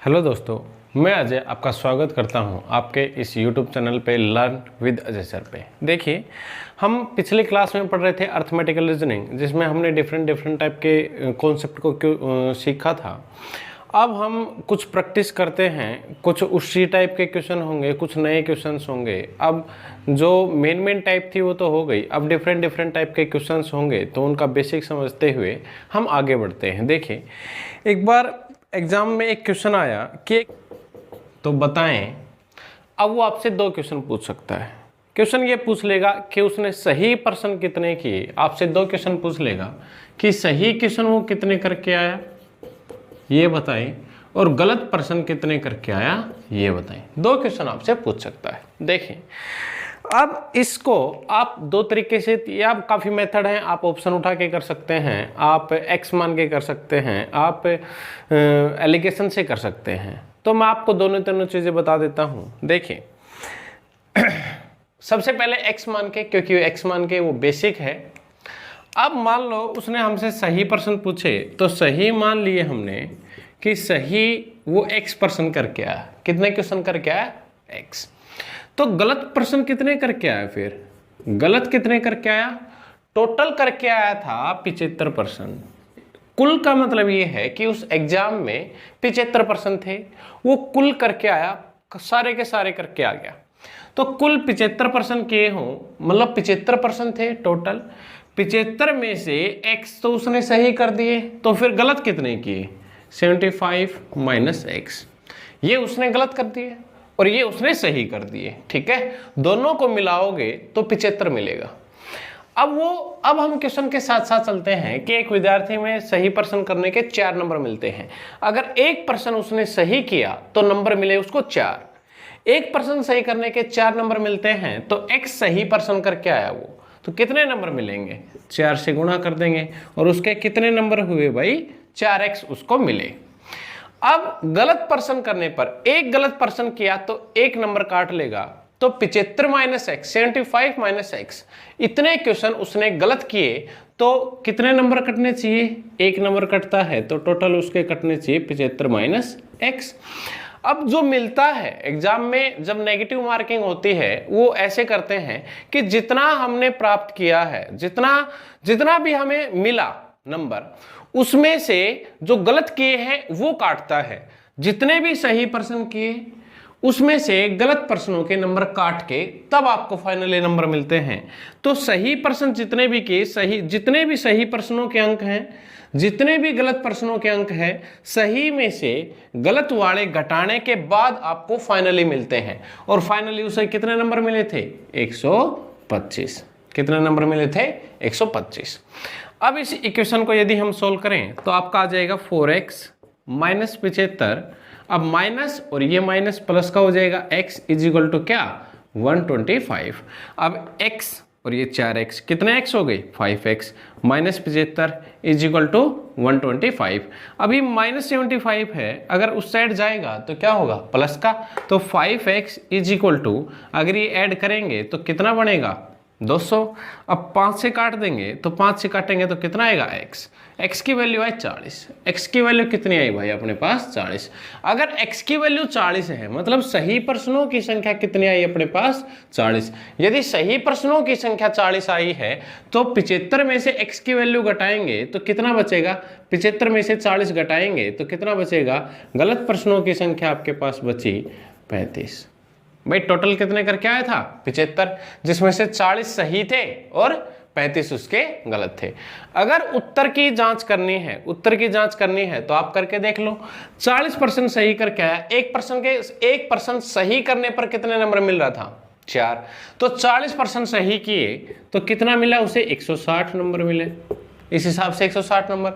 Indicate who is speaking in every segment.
Speaker 1: Hello दोस्तों, मैं अजय आपका स्वागत करता हूं आपके इस YouTube चैनल पे लर्न विद अजय सर पे। देखिए, हम पिछले क्लास में पढ़ रहे थे अर्थमेटिकल रीजनिंग, जिसमें हमने डिफरेंट टाइप के कॉन्सेप्ट को सीखा था। अब हम कुछ प्रैक्टिस करते हैं, कुछ उसी टाइप के क्वेश्चन होंगे, कुछ नए क्वेश्चंस होंगे। अब जो मेन टाइप थी वो तो हो गई, अब डिफरेंट टाइप के क्वेश्चंस होंगे, तो उनका बेसिक समझते हुए हम आगे बढ़ते हैं। देखिए, एक बार एग्जाम में एक क्वेश्चन आया कि तो बताएं। अब वो आपसे दो क्वेश्चन पूछ सकता है। क्वेश्चन ये पूछ लेगा कि उसने सही प्रश्न कितने किए। आपसे दो क्वेश्चन पूछ लेगा कि सही क्वेश्चन वो कितने करके आया ये बताएं, और गलत प्रश्न कितने करके आया ये बताएं। दो क्वेश्चन आपसे पूछ सकता है। देखें, अब इसको आप दो तरीके से, या काफ़ी मेथड हैं। आप ऑप्शन उठा के कर सकते हैं, आप एक्स मान के कर सकते हैं, आप एलिगेशन से कर सकते हैं। तो मैं आपको दोनों चीज़ें बता देता हूँ। देखिए, सबसे पहले एक्स मान के, क्योंकि एक्स मान के वो बेसिक है। अब मान लो उसने हमसे सही प्रश्न पूछे, तो सही मान लिए हमने कि सही वो एक्स प्रश्न करके आया। कितने क्वेश्चन करके आया? एक्स। तो गलत प्रश्न कितने करके आया? फिर गलत कितने करके आया? टोटल करके आया था 75 प्रश्न। कुल का मतलब ये है कि उस एग्जाम में 75 प्रश्न थे, वो कुल करके आया, सारे के सारे करके आ गया। तो कुल 75 प्रश्न किए हों, मतलब 75 प्रश्न थे टोटल। 75 में से x तो उसने सही कर दिए, तो फिर गलत कितने किए? 75 माइनस एक्स। ये उसने गलत कर दिए और ये उसने सही कर दिए। ठीक है, दोनों को मिलाओगे तो 75 मिलेगा। अब हम क्वेश्चन के साथ साथ चलते हैं कि एक विद्यार्थी में सही प्रश्न करने के 4 नंबर मिलते हैं। अगर एक प्रश्न उसने सही किया तो नंबर मिले उसको 4। एक प्रश्न सही करने के 4 नंबर मिलते हैं, तो x सही प्रश्न करके आया वो, तो कितने नंबर मिलेंगे? 4 से गुणा कर देंगे और उसके कितने नंबर हुए भाई? 4x उसको मिले। अब गलत प्रश्न करने पर, एक गलत प्रश्न किया तो एक नंबर काट लेगा, तो 75 माइनस एक्स, 75 माइनस एक्स, इतने क्वेश्चन उसने गलत किए तो कितने नंबर कटने चाहिए? एक नंबर कटता है, तो टोटल उसके कटने चाहिए 75 माइनस एक्स। अब जो मिलता है एग्जाम में, जब नेगेटिव मार्किंग होती है, वो ऐसे करते हैं कि जितना हमने प्राप्त किया है, जितना भी हमें मिला नंबर, उसमें से जो गलत किए हैं वो काटता है। जितने भी सही प्रश्न किए उसमें से गलत प्रश्नों के नंबर काट के तब आपको फाइनली नंबर मिलते हैं। तो सही प्रश्न जितने भी किए, जितने भी सही प्रश्नों के अंक हैं, जितने भी गलत प्रश्नों के अंक हैं, सही में से गलत वाले घटाने के बाद आपको फाइनली मिलते हैं। और फाइनली उसे कितने नंबर मिले थे? 125। कितने नंबर मिले थे? 125। अब इस इक्वेशन को यदि हम सोल्व करें तो आपका आ जाएगा 4x माइनस 75। अब माइनस और ये माइनस प्लस का हो जाएगा, x इज इक्वल टू क्या? 125। अब x और ये 4x, कितने x हो गए? 5x minus 75 is equal to 125। अभी माइनस 75 है, अगर उस साइड जाएगा तो क्या होगा? प्लस का। तो 5x इज इक्वल टू, अगर ये ऐड करेंगे तो कितना बनेगा? 200। अब 5 से काट देंगे, तो 5 से काटेंगे तो कितना आएगा? x की वैल्यू है 40। x की वैल्यू कितनी आई भाई अपने पास? 40। अगर x की वैल्यू 40 है, मतलब सही प्रश्नों की संख्या कितनी आई अपने पास? 40। यदि सही प्रश्नों की संख्या 40 आई है, तो 75 में से x की वैल्यू घटाएंगे तो कितना बचेगा? 75 में से 40 घटाएंगे तो कितना बचेगा? गलत प्रश्नों की संख्या आपके पास बची 35। भाई टोटल कितने करके आया था? 75, जिसमें से 40 सही थे और 35 उसके गलत थे। अगर उत्तर की जांच करनी है तो आप करके देख लो। 40% सही करके आया, एक प्रश्न सही करने पर कितने नंबर मिल रहा था? 4। तो 40% सही किए तो कितना मिला उसे? 160 नंबर मिले। इस हिसाब से 160 नंबर।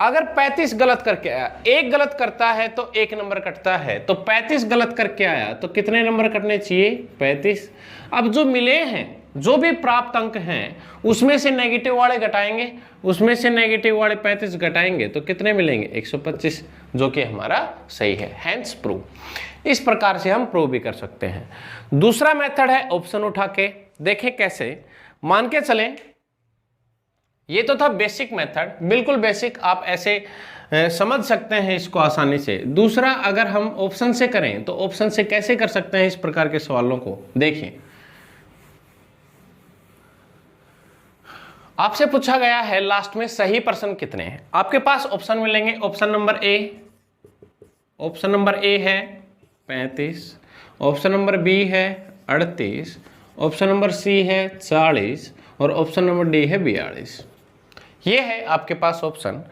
Speaker 1: अगर 35 गलत करके आया, एक गलत करता है तो एक नंबर कटता है, तो 35 गलत करके आया तो कितने नंबर कटने चाहिए? 35। अब जो मिले हैं, जो भी प्राप्त अंक हैं, उसमें से नेगेटिव वाले घटाएंगे, उसमें से नेगेटिव वाले 35 घटाएंगे तो कितने मिलेंगे? 125, जो कि हमारा सही है। Hence prove. इस प्रकार से हम प्रूव भी कर सकते हैं। दूसरा मेथड है ऑप्शन उठा के। देखें कैसे। मान के चलें, ये तो था बेसिक मेथड, बिल्कुल बेसिक। आप ऐसे समझ सकते हैं इसको आसानी से। दूसरा, अगर हम ऑप्शन से करें तो ऑप्शन से कैसे कर सकते हैं इस प्रकार के सवालों को, देखिए आपसे पूछा गया है लास्ट में सही पर्सन कितने हैं। आपके पास ऑप्शन मिलेंगे, ऑप्शन नंबर ए है 35, ऑप्शन नंबर बी है 38, ऑप्शन नंबर सी है 40 और ऑप्शन नंबर डी है 42। ये है आपके पास ऑप्शन।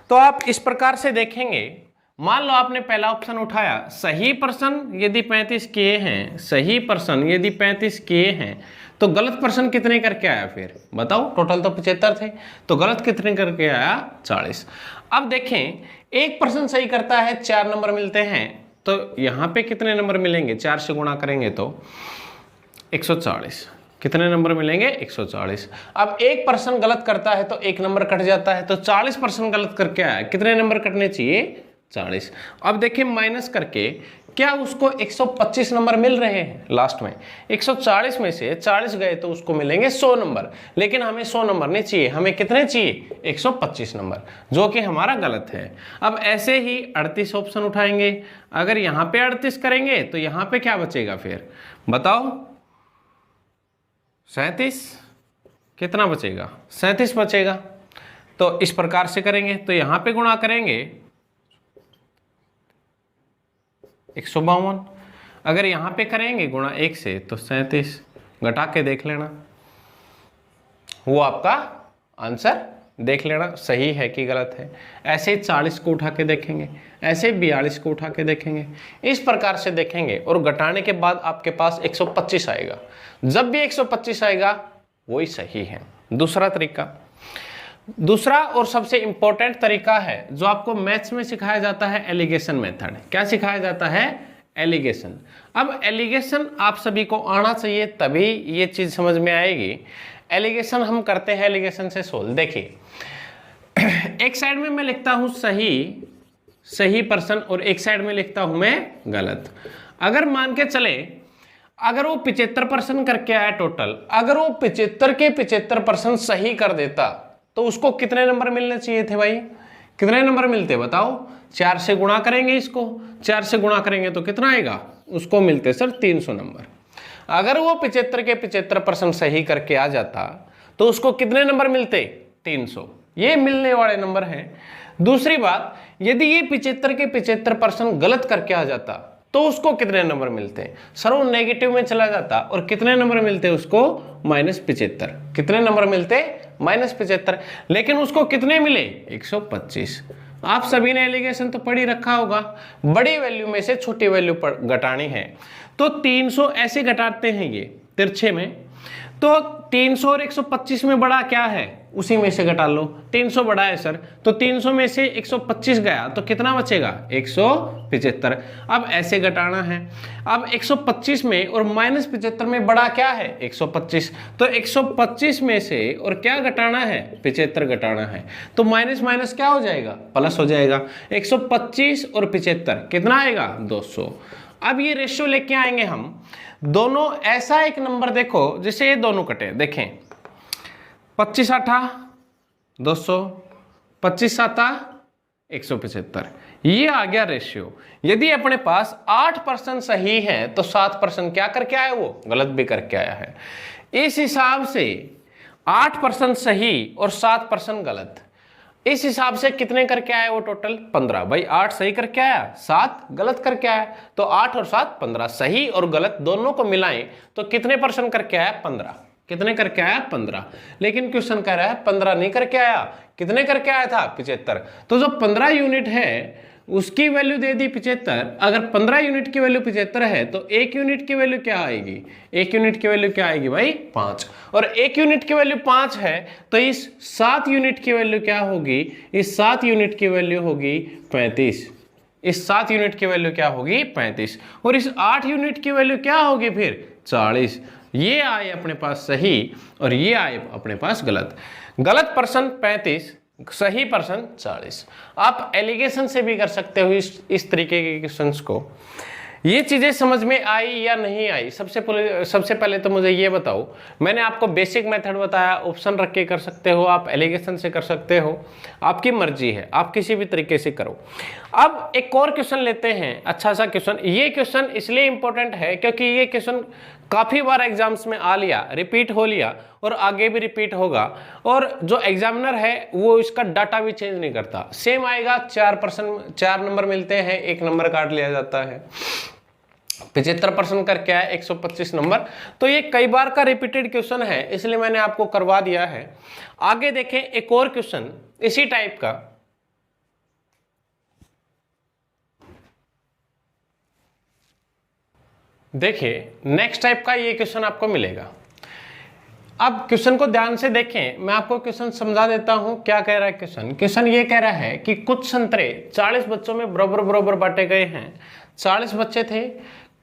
Speaker 1: तो आप इस प्रकार से देखेंगे, मान लो आपने पहला ऑप्शन उठाया, सही पर्सन यदि 35 किए हैं, सही पर्सन यदि 35 किए हैं तो गलत पर्सन कितने करके आया, फिर बताओ। टोटल तो 75 थे, तो गलत कितने करके आया, 40। अब देखें, एक पर्सन सही करता है 4 नंबर मिलते हैं, तो यहाँ पे कितने नंबर मिलेंगे, 4 से गुणा करेंगे तो 140। कितने नंबर मिलेंगे, 140। अब एक पर्सन गलत करता है तो एक नंबर कट जाता है, तो 40% गलत करके आया, कितने नंबर कटने चाहिए, 40। अब देखिए माइनस करके क्या उसको 125 नंबर मिल रहे हैं लास्ट में। 140 में से 40 गए तो उसको मिलेंगे 100 नंबर, लेकिन हमें 100 नंबर नहीं चाहिए, हमें कितने चाहिए, 125 नंबर, जो कि हमारा गलत है। अब ऐसे ही 38 ऑप्शन उठाएंगे, अगर यहाँ पे 38 करेंगे तो यहाँ पे क्या बचेगा, फिर बताओ, 37। कितना बचेगा, 37 बचेगा। तो इस प्रकार से करेंगे, तो यहाँ पे गुणा करेंगे 152, अगर यहाँ पे करेंगे गुणा 1 से तो 37, घटा के देख लेना, वो आपका आंसर देख लेना सही है कि गलत है। ऐसे 40 को उठा के देखेंगे, ऐसे 42 को उठा के देखेंगे, इस प्रकार से देखेंगे और घटाने के बाद आपके पास 125 आएगा। जब भी 125 आएगा वही सही है। दूसरा तरीका, दूसरा और सबसे इंपॉर्टेंट तरीका है जो आपको मैथ्स में सिखाया जाता है, एलिगेशन मेथड। क्या सिखाया जाता है, एलिगेशन। अब एलिगेशन आप सभी को आना चाहिए, तभी ये चीज समझ में आएगी। एलिगेशन हम करते हैं, एलिगेशन से सोल्व। देखिए एक साइड में मैं लिखता हूं सही पर्सन और एक साइड में लिखता हूं मैं गलत। अगर मान के चले, अगर वो 75% करके आया टोटल, अगर वो 75 के 75% सही कर देता तो उसको कितने नंबर मिलने चाहिए थे भाई, कितने नंबर मिलते बताओ। 4 से गुणा करेंगे, इसको 4 से गुणा करेंगे तो कितना आएगा, उसको मिलते सर 300 नंबर। अगर वो 75 के 75% सही करके आ जाता तो उसको कितने नंबर मिलते, 300। ये मिलने वाले नंबर हैं। दूसरी बात, यदि ये 75 के 75% गलत करके आ जाता तो उसको कितने नंबर मिलते हैं, सर वो नेगेटिव में चला जाता और कितने नंबर मिलते उसको, -75। कितने नंबर मिलते, -75। लेकिन उसको कितने मिले, 125। आप सभी ने एलिगेशन तो पढ़ी रखा होगा, बड़ी वैल्यू में से छोटी वैल्यू पर घटानी है। तो 300 ऐसे घटाते हैं ये तिरछे में, तो 300 और 125 में बड़ा क्या है, उसी में से घटा लो। 300 बड़ा है सर, तो 300 में से 125 गया तो कितना बचेगा, 175। अब ऐसे घटाना है। अब 125 में और -75 में बड़ा क्या है, 125। तो 125 में से और क्या घटाना है, 75 घटाना है, तो माइनस माइनस क्या हो जाएगा, प्लस हो जाएगा। 125 और 75 कितना आएगा, 200। अब ये रेशियो लेके आएंगे हम दोनों, ऐसा एक नंबर देखो जिसे ये दोनों कटे, देखें 25 8 200, 25 7 175, ये आ गया रेशियो। यदि अपने पास 8% सही है तो 7% क्या करके आया, वो गलत भी करके आया है। इस हिसाब से 8% सही और 7% गलत, इस हिसाब से कितने करके आया वो टोटल, 15। भाई 8 सही करके आया, 7 गलत करके आया, तो 8 और 7 15, सही और गलत दोनों को मिलाएं तो कितने % करके आया, 15। कितने करके आया, 15। लेकिन क्वेश्चन कह रहा है 15 नहीं करके आया, कितने करके आया था, 75। तो जो 15 यूनिट है उसकी वैल्यू दे दी 75। अगर 15 यूनिट की वैल्यू 75 है तो 1 यूनिट की वैल्यू क्या आएगी, 1 यूनिट की वैल्यू क्या आएगी भाई, 5। और 1 यूनिट की वैल्यू 5 है तो इस 7 यूनिट की वैल्यू क्या होगी, इस 7 यूनिट की वैल्यू होगी 35। इस 7 यूनिट की वैल्यू क्या होगी, 35। और इस 8 यूनिट की वैल्यू क्या होगी फिर, 40। ये आए अपने पास सही और ये आए अपने पास गलत। गलत पर्सन 35, सही पर्सन 40। आप एलिगेशन से भी कर सकते हो इस तरीके के क्वेश्चंस को। ये चीजें समझ में आई या नहीं आई? सबसे पहले तो मुझे ये बताओ। मैंने आपको बेसिक मेथड बताया, ऑप्शन रख के कर सकते हो आप, एलिगेशन से कर सकते हो, आपकी मर्जी है, आप किसी भी तरीके से करो। अब एक और क्वेश्चन लेते हैं, अच्छा सा क्वेश्चन। ये क्वेश्चन इसलिए इंपॉर्टेंट है क्योंकि ये क्वेश्चन काफी बार एग्जाम्स में आ लिया, रिपीट हो लिया और आगे भी रिपीट होगा, और जो एग्जामिनर है वो इसका डाटा भी चेंज नहीं करता, सेम आएगा। 4 नंबर मिलते हैं, 1 नंबर काट लिया जाता है। 75% करके आया 125 नंबर। तो ये कई बार का रिपीटेड क्वेश्चन है, इसलिए मैंने आपको करवा दिया है। आगे देखें एक और क्वेश्चन इसी टाइप का। देखिए नेक्स्ट टाइप का ये क्वेश्चन आपको मिलेगा। अब क्वेश्चन को ध्यान से देखें, मैं आपको क्वेश्चन समझा देता हूं क्या कह रहा है क्वेश्चन। क्वेश्चन ये कह रहा है कि कुछ संतरे 40 बच्चों में बराबर बराबर बांटे गए हैं। 40 बच्चे थे,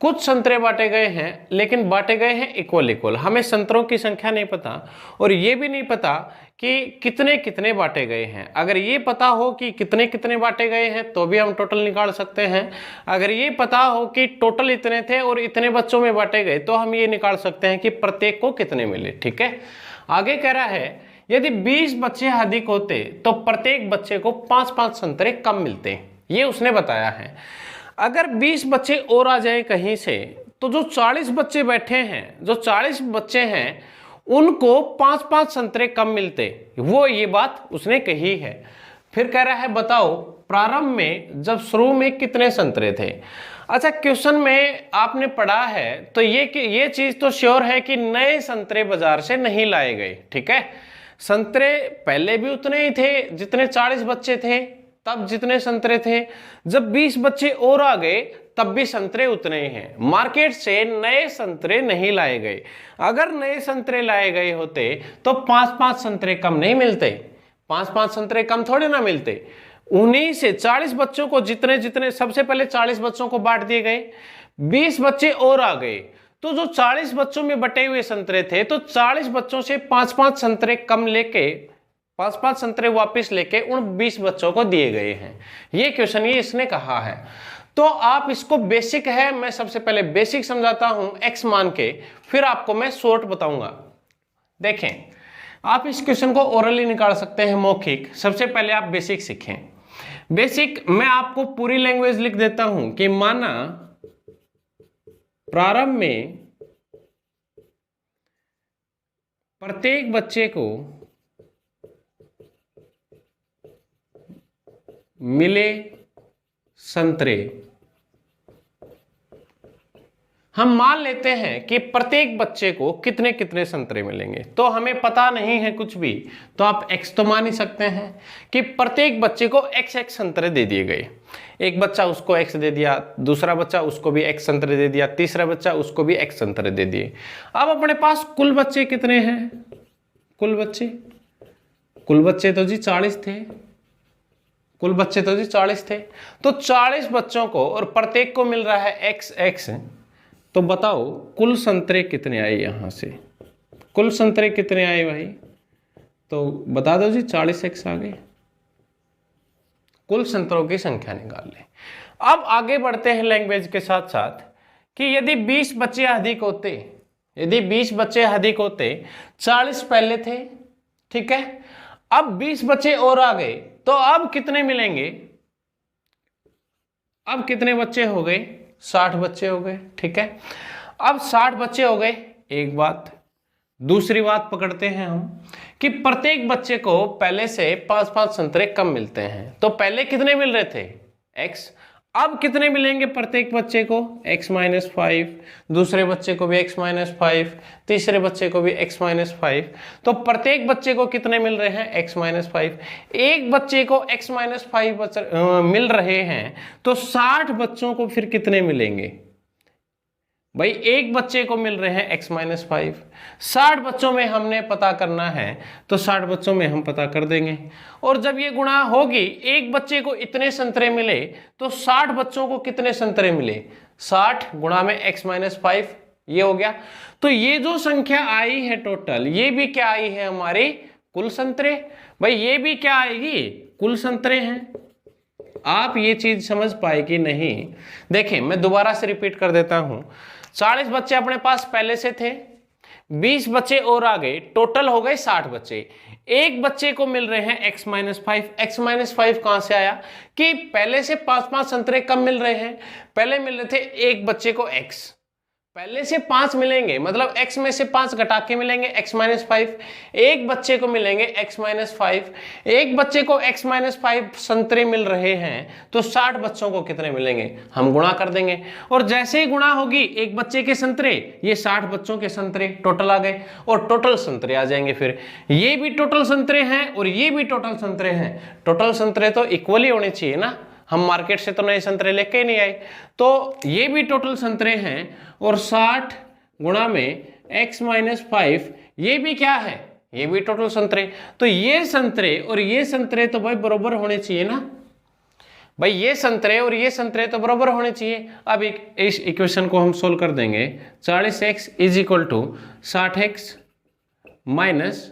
Speaker 1: कुछ संतरे बांटे गए हैं, लेकिन बांटे गए हैं इक्वल इक्वल। हमें संतरों की संख्या नहीं पता और ये भी नहीं पता कि कितने कितने बांटे गए हैं। अगर ये पता हो कि कितने कितने बांटे गए हैं तो भी हम टोटल निकाल सकते हैं। अगर ये पता हो कि टोटल इतने थे और इतने बच्चों में बांटे गए तो हम ये निकाल सकते हैं कि प्रत्येक को कितने मिले। ठीक है, आगे कह रहा है यदि 20 बच्चे अधिक होते तो प्रत्येक बच्चे को 5-5 संतरे कम मिलते। ये उसने बताया है। अगर 20 बच्चे और आ जाए कहीं से तो जो 40 बच्चे बैठे हैं, जो 40 बच्चे हैं उनको 5-5 संतरे कम मिलते। वो ये बात उसने कही है। फिर कह रहा है बताओ प्रारंभ में जब शुरू में कितने संतरे थे। अच्छा, क्वेश्चन में आपने पढ़ा है तो ये चीज तो श्योर है कि नए संतरे बाजार से नहीं लाए गए। ठीक है, संतरे पहले भी उतने ही थे जितने 40 बच्चे थे, तब जितने संतरे थे। जब 20 बच्चे और आ गए तब भी संतरे उतने ही हैं। मार्केट से नए संतरे नहीं लाए गए। अगर नए संतरे लाए गए होते तो 5-5 संतरे कम नहीं मिलते। 5-5 संतरे कम थोड़े ना मिलते। उन्हीं से 40 बच्चों को जितने जितने सबसे पहले 40 बच्चों को बांट दिए गए, 20 बच्चे और आ गए तो जो 40 बच्चों में बटे हुए संतरे थे तो 40 बच्चों से 5-5 संतरे कम लेके 5-5 संतरे वापस लेके उन 20 बच्चों को दिए गए हैं। ये क्वेश्चन ये इसने कहा है। तो आप इसको बेसिक है, मैं सबसे पहले बेसिक समझाता हूं x मान के, फिर आपको मैं शॉर्ट बताऊंगा। देखें, आप इस क्वेश्चन को ओरली निकाल सकते हैं, मौखिक। सबसे पहले आप बेसिक सीखें। बेसिक मैं आपको पूरी लैंग्वेज लिख देता हूं कि माना प्रारंभ में प्रत्येक बच्चे को मिले संतरे। हम मान लेते हैं कि प्रत्येक बच्चे को कितने कितने संतरे मिलेंगे, तो हमें पता नहीं है कुछ भी, तो आप x तो मान ही सकते हैं कि प्रत्येक बच्चे को x संतरे दे दिए गए। एक बच्चा उसको x दे दिया, दूसरा बच्चा उसको भी x संतरे दे दिया, तीसरा बच्चा उसको भी x संतरे दे दिए। अब अपने पास कुल बच्चे कितने हैं? कुल बच्चे तो जी 40 थे। कुल बच्चे तो जी 40 थे, तो 40 बच्चों को और प्रत्येक को मिल रहा है x। तो बताओ कुल संतरे कितने आए? यहां से कुल संतरे कितने आए भाई? तो बता दो जी, 40x आ गए। कुल संतरों की संख्या निकाल लें। अब आगे बढ़ते हैं लैंग्वेज के साथ साथ कि यदि 20 बच्चे अधिक होते, 40 पहले थे, ठीक है, अब 20 बच्चे और आ गए तो अब कितने मिलेंगे? अब कितने बच्चे हो गए? 60 बच्चे हो गए। ठीक है, अब 60 बच्चे हो गए। एक बात, दूसरी बात पकड़ते हैं हम कि प्रत्येक बच्चे को पहले से 5-5 संतरे कम मिलते हैं। तो पहले कितने मिल रहे थे? x। अब कितने मिलेंगे प्रत्येक बच्चे को? x-5, दूसरे बच्चे को भी x-5, तीसरे बच्चे को भी x-5। तो प्रत्येक बच्चे को कितने मिल रहे हैं? x-5। एक बच्चे को x-5 मिल रहे हैं तो 60 बच्चों को फिर कितने मिलेंगे भाई? एक बच्चे को मिल रहे हैं x-5। 60 बच्चों में हमने पता करना है तो 60 बच्चों में हम पता कर देंगे। और जब ये गुणा होगी, एक बच्चे को इतने संतरे मिले तो 60 बच्चों को कितने संतरे मिले? 60 गुणा में x-5, ये हो गया। तो ये जो संख्या आई है टोटल, ये भी क्या आई है? हमारी कुल संतरे। भाई ये भी क्या आएगी? कुल संतरे हैं। आप ये चीज समझ पाए कि नहीं? देखिए मैं दोबारा से रिपीट कर देता हूं। 40 बच्चे अपने पास पहले से थे, 20 बच्चे और आ गए, टोटल हो गए 60 बच्चे। एक बच्चे को मिल रहे हैं x-5। x-5 कहां से आया कि पहले से 5-5 संतरे कम मिल रहे हैं। पहले मिल रहे थे एक बच्चे को x, पहले से 5 मिलेंगे, मतलब x में से 5 घटा के मिलेंगे x-5। एक बच्चे को मिलेंगे x-5, एक बच्चे को x-5 संतरे मिल रहे हैं, तो 60 बच्चों को कितने मिलेंगे? हम गुणा कर देंगे, और जैसे ही गुणा होगी एक बच्चे के संतरे, ये 60 बच्चों के संतरे टोटल आ गए, और टोटल संतरे आ जाएंगे। फिर ये भी टोटल संतरे हैं और ये भी टोटल संतरे हैं। टोटल संतरे तो इक्वली होने चाहिए ना, हम मार्केट से तो नए संतरे लेके ही नहीं आए। तो ये भी टोटल संतरे हैं, और 60 गुणा में x-5 ये भी क्या है? ये भी टोटल संतरे। तो ये संतरे और ये संतरे तो भाई बराबर होने चाहिए ना भाई, ये संतरे और ये संतरे तो बराबर होने चाहिए। अब इस इक्वेशन को हम सोल्व कर देंगे। 40x = 60x minus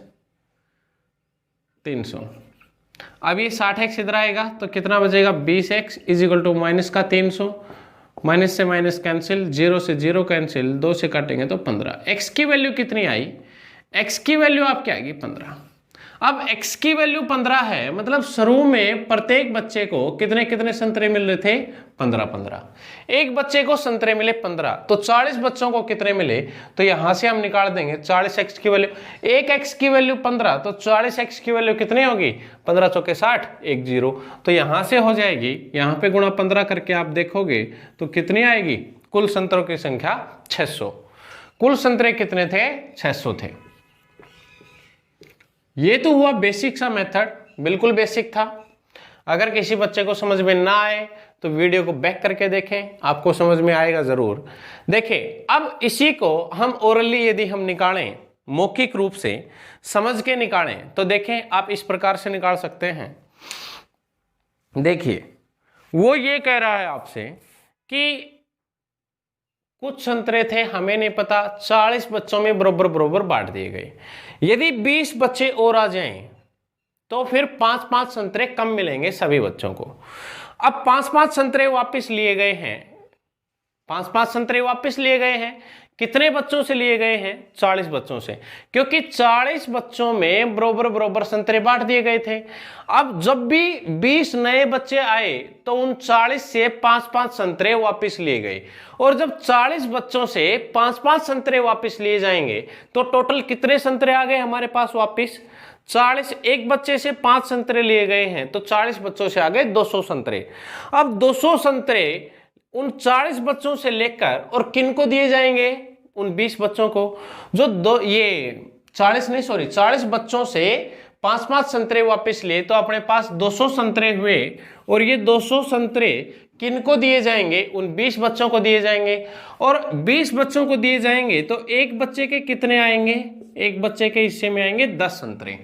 Speaker 1: 300। अब ये 60x इधर आएगा तो कितना बचेगा? 20x = माइनस का 300, माइनस से माइनस कैंसिल, 0 से 0 कैंसिल, 2 से काटेंगे तो 15। x की वैल्यू कितनी आई? x की वैल्यू आपकी आएगी 15। अब x की वैल्यू 15 है, मतलब शुरू में प्रत्येक बच्चे को कितने कितने संतरे मिल रहे थे? 15-15। एक बच्चे को संतरे मिले 15, तो 40 बच्चों को कितने मिले? तो यहां से हम निकाल देंगे 40x की वैल्यू, एक x की वैल्यू 15, तो 40x की वैल्यू कितनी होगी? 15 चौके 60, 1 0, तो यहां से हो जाएगी। यहां पे गुणा 15 करके आप देखोगे तो कितनी आएगी? कुल संतरों की संख्या 600। कुल संतरे कितने थे? 600 थे। ये तो हुआ बेसिक सा मेथड, बिल्कुल बेसिक था। अगर किसी बच्चे को समझ में ना आए तो वीडियो को बैक करके देखें, आपको समझ में आएगा जरूर। देखिए अब इसी को हम ओरली यदि हम निकालें, मौखिक रूप से समझ के निकालें, तो देखें आप इस प्रकार से निकाल सकते हैं। देखिए वो ये कह रहा है आपसे कि कुछ संतरे थे, हमें नहीं पता, 40 बच्चों में बरोबर बरोबर बांट दिए गए। यदि 20 बच्चे और आ जाएं तो फिर 5-5 संतरे कम मिलेंगे सभी बच्चों को। अब 5-5 संतरे वापस लिए गए हैं, 5-5 संतरे वापस लिए गए हैं। कितने बच्चों से लिए गए हैं? 40 बच्चों से, क्योंकि 40 बच्चों में बरोबर बरोबर संतरे बांट दिए गए थे। अब जब भी 20 नए बच्चे आए तो उन 40 से 5-5 संतरे वापस लिए गए, और जब 40 बच्चों से 5-5 संतरे वापस लिए जाएंगे तो टोटल कितने संतरे आ गए हमारे पास वापस? 40। एक बच्चे से 5 संतरे लिए गए हैं तो 40 बच्चों से आ गए 200 संतरे। अब 200 संतरे उन 40 बच्चों से लेकर और किन को दिए जाएंगे? उन 20 बच्चों को, जो 40 बच्चों से 5-5 संतरे वापस लिए, तो अपने पास 200 संतरे हुए, और ये 200 संतरे किन को दिए जाएंगे? उन 20 बच्चों को दिए जाएंगे। और 20 बच्चों को दिए जाएंगे तो एक बच्चे के कितने आएंगे? एक बच्चे के हिस्से में आएंगे 10 संतरे।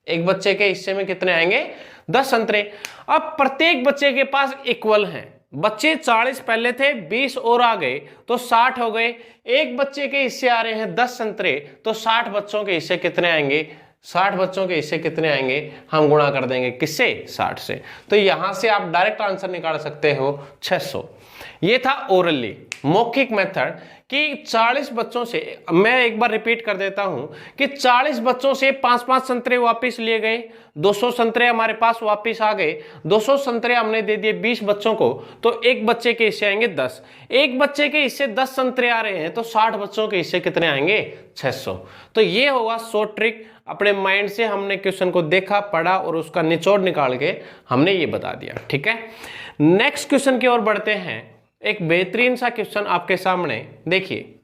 Speaker 1: एक बच्चे के हिस्से में कितने आएंगे? 10 संतरे। अब प्रत्येक बच्चे के पास इक्वल हैं, बच्चे 40 पहले थे, 20 और आ गए तो 60 हो गए। एक बच्चे के हिस्से आ रहे हैं 10 संतरे, तो 60 बच्चों के हिस्से कितने आएंगे? 60 बच्चों के हिस्से कितने आएंगे? हम गुणा कर देंगे किससे? 60 से। तो यहां से आप डायरेक्ट आंसर निकाल सकते हो 600। ये था ओरली मौखिक मेथड कि 40 बच्चों से, मैं एक बार रिपीट कर देता हूं कि 40 बच्चों से 5-5 संतरे वापस लिए गए, 200 संतरे हमारे पास वापस आ गए। 200 संतरे हमने दे दिए 20 बच्चों को, तो एक बच्चे के हिस्से आएंगे 10। एक बच्चे के हिस्से 10 संतरे आ रहे हैं तो 60 बच्चों के हिस्से कितने आएंगे? 600। तो ये होगा शॉर्ट ट्रिक। अपने माइंड से हमने क्वेश्चन को देखा, पढ़ा और उसका निचोड़ निकाल के हमने ये बता दिया। ठीक है, नेक्स्ट क्वेश्चन की ओर बढ़ते हैं। एक बेहतरीन सा क्वेश्चन आपके सामने, देखिए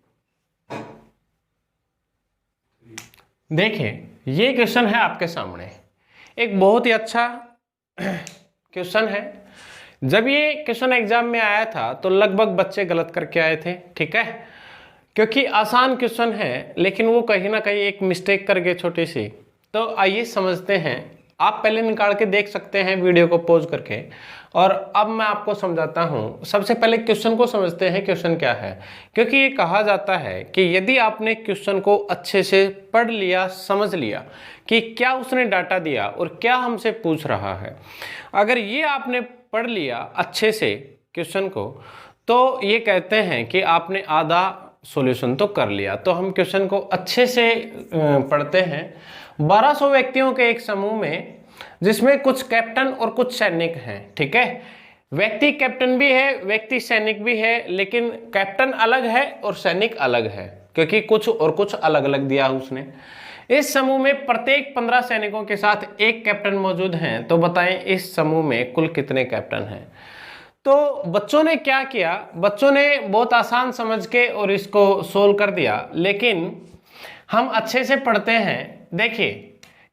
Speaker 1: ये क्वेश्चन है आपके सामने, एक बहुत ही अच्छा क्वेश्चन है। जब ये क्वेश्चन एग्जाम में आया था तो लगभग बच्चे गलत करके आए थे। ठीक है, क्योंकि आसान क्वेश्चन है लेकिन वो कहीं ना कहीं एक मिस्टेक कर गए छोटी सी। तो आइए समझते हैं। आप पहले निकाल के देख सकते हैं वीडियो को पॉज करके, और अब मैं आपको समझाता हूं। सबसे पहले क्वेश्चन को समझते हैं, क्वेश्चन क्या है। क्योंकि ये कहा जाता है कि यदि आपने क्वेश्चन को अच्छे से पढ़ लिया, समझ लिया कि क्या उसने डाटा दिया और क्या हमसे पूछ रहा है, अगर ये आपने पढ़ लिया अच्छे से क्वेश्चन को, तो ये कहते हैं कि आपने आधा सॉल्यूशन तो कर लिया। तो हम क्वेश्चन को अच्छे से पढ़ते हैं। 1200 व्यक्तियों के एक समूह में, जिसमें कुछ कैप्टन और कुछ सैनिक हैं, ठीक है। व्यक्ति कैप्टन भी है, व्यक्ति सैनिक भी है, लेकिन कैप्टन अलग है और सैनिक अलग है, क्योंकि कुछ और कुछ अलग अलग दिया उसने। इस समूह में प्रत्येक 15 सैनिकों के साथ एक कैप्टन मौजूद हैं। तो बताएं इस समूह में कुल कितने कैप्टन हैं। तो बच्चों ने क्या किया, बच्चों ने बहुत आसान समझ के और इसको सोल्व कर दिया, लेकिन हम अच्छे से पढ़ते हैं। देखिए,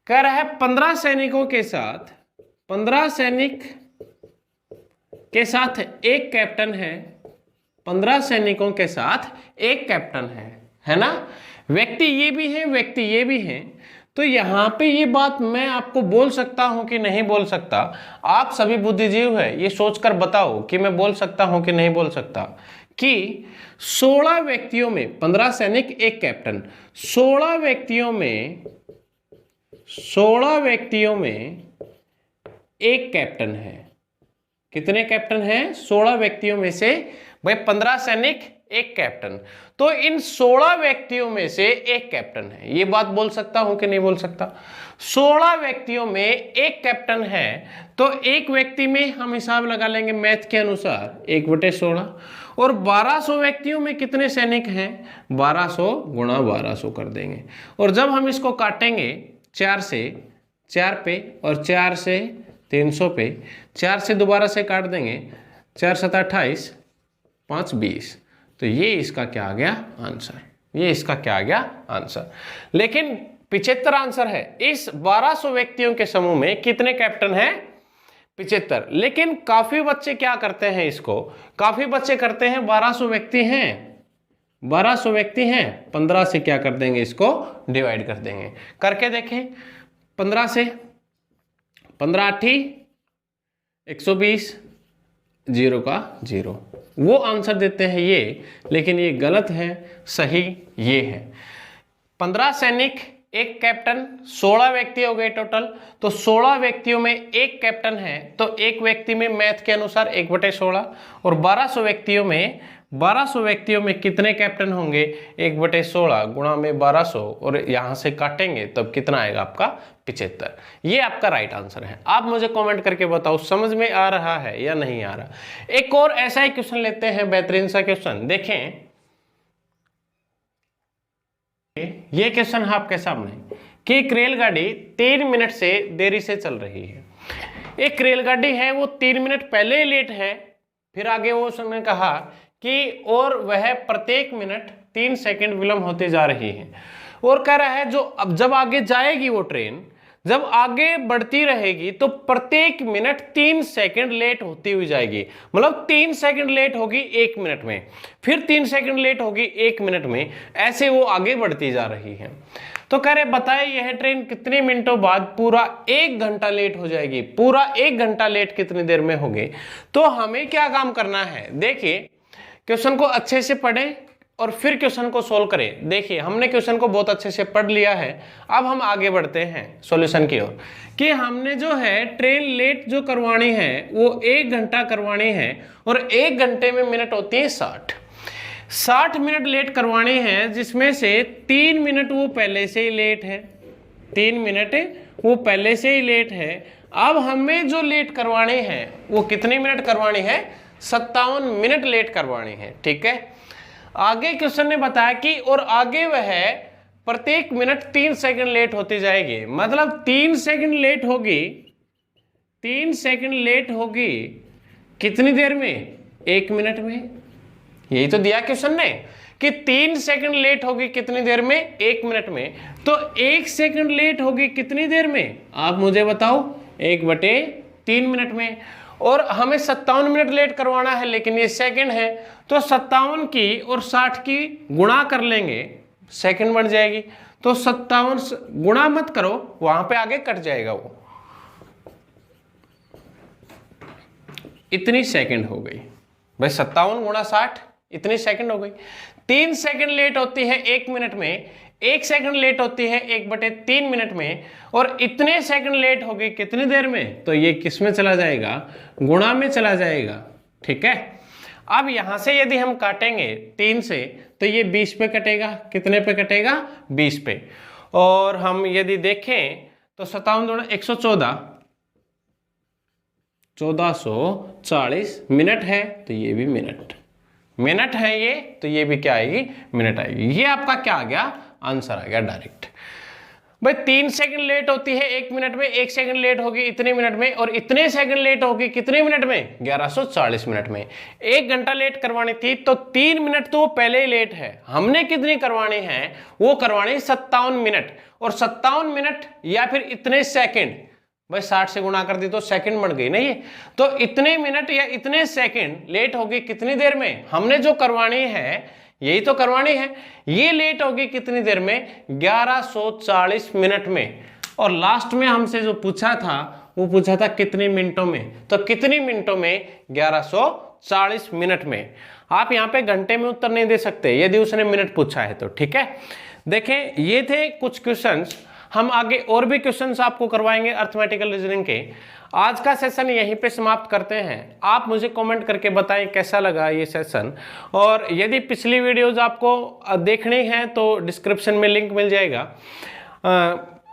Speaker 1: कह रहा है 15 सैनिकों के साथ, 15 सैनिक के साथ एक कैप्टन है, 15 सैनिकों के साथ एक कैप्टन है ना। व्यक्ति ये भी है, व्यक्ति ये भी है। तो यहां पे ये बात मैं आपको बोल सकता हूं कि नहीं बोल सकता, आप सभी बुद्धिजीव है, ये सोचकर बताओ कि मैं बोल सकता हूं कि नहीं बोल सकता। कि 16 व्यक्तियों में 15 सैनिक एक कैप्टन, 16 व्यक्तियों में एक कैप्टन है। कितने कैप्टन हैं? 16 व्यक्तियों में से भाई 15 सैनिक एक कैप्टन, तो इन 16 व्यक्तियों में से एक कैप्टन है। ये बात बोल सकता हूं कि नहीं बोल सकता? 16 व्यक्तियों में एक कैप्टन है, तो एक व्यक्ति में हम हिसाब लगा लेंगे मैथ के अनुसार 1/16। और 1200 व्यक्तियों में कितने सैनिक हैं? 1200 गुणा 1200 कर देंगे। और जब हम इसको काटेंगे 4 से 4 पे और 4 से 300 पे, 4 से दोबारा से काट देंगे, 4 7 28, 5 20। तो ये इसका क्या आ गया आंसर, ये इसका क्या आ गया आंसर। लेकिन 75 आंसर है। इस 1200 व्यक्तियों के समूह में कितने कैप्टन हैं? 75। लेकिन काफी बच्चे क्या करते हैं इसको, काफी बच्चे करते हैं 1200 व्यक्ति हैं, 1200 व्यक्ति हैं, 15 से क्या कर देंगे, इसको डिवाइड कर देंगे। करके देखें, 15 से 15 8 120, 0 का 0, वो आंसर देते हैं ये। लेकिन ये गलत है, सही ये है। 15 सैनिक एक कैप्टन, 16 व्यक्ति हो गए टोटल। तो 16 व्यक्तियों में एक कैप्टन है, तो एक व्यक्ति में मैथ के अनुसार 1/16। और 1200 व्यक्तियों में कितने कैप्टन होंगे? 1/16 गुणा में 1200, और यहां से काटेंगे तब कितना आएगा आपका? 75। ये आपका राइट आंसर है। आप मुझे कमेंट करके बताओ समझ में आ रहा है या नहीं आ रहा। एक और ऐसा ही क्वेश्चन लेते हैं, बेहतरीन सा क्वेश्चन। देखें, ये क्वेश्चन है आपके सामने कि एक रेलगाड़ी 3 मिनट से देरी से चल रही है। एक रेलगाड़ी है, वो 3 मिनट पहले लेट है। फिर आगे वो उसने कहा कि और वह प्रत्येक मिनट 3 सेकंड विलंब होती जा रही है। और कह रहा है जो अब जब आगे जाएगी वो ट्रेन, जब आगे बढ़ती रहेगी तो प्रत्येक मिनट 3 सेकंड लेट होती हुई जाएगी। मतलब 3 सेकंड लेट होगी 1 मिनट में, फिर 3 सेकंड लेट होगी 1 मिनट में, ऐसे वो आगे बढ़ती जा रही है। तो कह रहे बताए यह ट्रेन कितने मिनटों बाद पूरा 1 घंटा लेट हो जाएगी। पूरा 1 घंटा लेट कितनी देर में होगी? तो हमें क्या काम करना है, देखिए क्वेश्चन को अच्छे से पढ़ें और फिर क्वेश्चन को सोल्व करें। देखिए हमने क्वेश्चन को बहुत अच्छे से पढ़ लिया है। अब हम आगे बढ़ते हैं सॉल्यूशन की ओर कि हमने जो है ट्रेन लेट जो करवानी है वो 1 घंटा करवानी है, और 1 घंटे में मिनट होती है 60 मिनट लेट करवानी है, जिसमें से 3 मिनट वो पहले से ही लेट है, 3 मिनट वो पहले से ही लेट है। अब हमें जो लेट करवानी है वो कितने मिनट करवानी है? 57 मिनट लेट करवानी है, ठीक है। आगे क्वेश्चन ने बताया कि और आगे वह प्रत्येक मिनट 3 सेकंड लेट होती जाएगी। मतलब 3 सेकंड लेट होगी, 3 सेकंड लेट होगी कितनी देर में? 1 मिनट में। यही तो दिया क्वेश्चन ने कि 3 सेकंड लेट होगी कितनी देर में? 1 मिनट में। तो 1 सेकंड लेट होगी कितनी देर में? आप मुझे बताओ। 1/3 मिनट में। और हमें 57 मिनट लेट करवाना है, लेकिन ये सेकंड है, तो 57 की और 60 की गुणा कर लेंगे, सेकंड बन जाएगी। तो 57 गुणा मत करो, वहां पे आगे कट जाएगा वो, इतनी सेकंड हो गई भाई। 57 गुणा 60 इतनी सेकंड हो गई। 3 सेकंड लेट होती है 1 मिनट में, 1 सेकंड लेट होती है 1/3 मिनट में, और इतने सेकंड लेट होगी कितनी देर में, तो ये किस में चला जाएगा, गुणा में चला जाएगा। ठीक है, अब यहां से यदि हम काटेंगे 3 से तो ये 20 पे कटेगा, कितने पे कटेगा, 20 पे। और हम यदि देखें तो 57 दूना 114, 1440 मिनट है, तो ये भी मिनट है ये, तो ये भी क्या आएगी, मिनट आएगी। ये आपका क्या आ गया, आंसर आ गया डायरेक्ट। भाई 3 सेकंड लेट होती है 1 मिनट में, 1 सेकंड लेट होगी इतने मिनट में, और इतने सेकंड लेट होगी कितने मिनट में, 1140 मिनट में। 1 घंटा लेट करवानी थी तो 3 मिनट तो वो पहले ही लेट है, हमने कितनी करवानी है, वो करवानी 57 मिनट, और 57 मिनट या फिर इतने सेकंड, भाई 60 से गुणा कर दी तो सेकंड बन गई ना ये, तो इतने मिनट या इतने सेकंड लेट होगी कितनी देर में, हमने जो करवानी है यही तो करवानी है, ये लेट होगी कितनी देर में, 1140 मिनट में। और लास्ट में हमसे जो पूछा था वो पूछा था कितने मिनटों में, तो कितनी मिनटों में, 1140 मिनट में। आप यहाँ पे घंटे में उत्तर नहीं दे सकते यदि उसने मिनट पूछा है तो। ठीक है, देखें ये थे कुछ क्वेश्चंस, हम आगे और भी क्वेश्चंस आपको करवाएंगे अर्थमेटिकल रीजनिंग के। आज का सेशन यहीं पे समाप्त करते हैं। आप मुझे कमेंट करके बताएं कैसा लगा ये सेशन, और यदि पिछली वीडियोस आपको देखनी है तो डिस्क्रिप्शन में लिंक मिल जाएगा।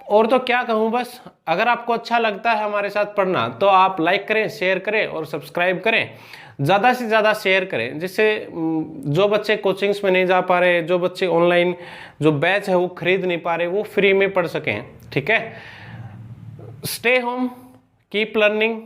Speaker 1: और तो क्या कहूँ, बस अगर आपको अच्छा लगता है हमारे साथ पढ़ना तो आप लाइक करें, शेयर करें और सब्सक्राइब करें, ज़्यादा से ज़्यादा शेयर करें, जिससे जो बच्चे कोचिंग्स में नहीं जा पा रहे, जो बच्चे ऑनलाइन जो बैच है वो खरीद नहीं पा रहे, वो फ्री में पढ़ सकें। ठीक है, स्टे होम, कीप लर्निंग।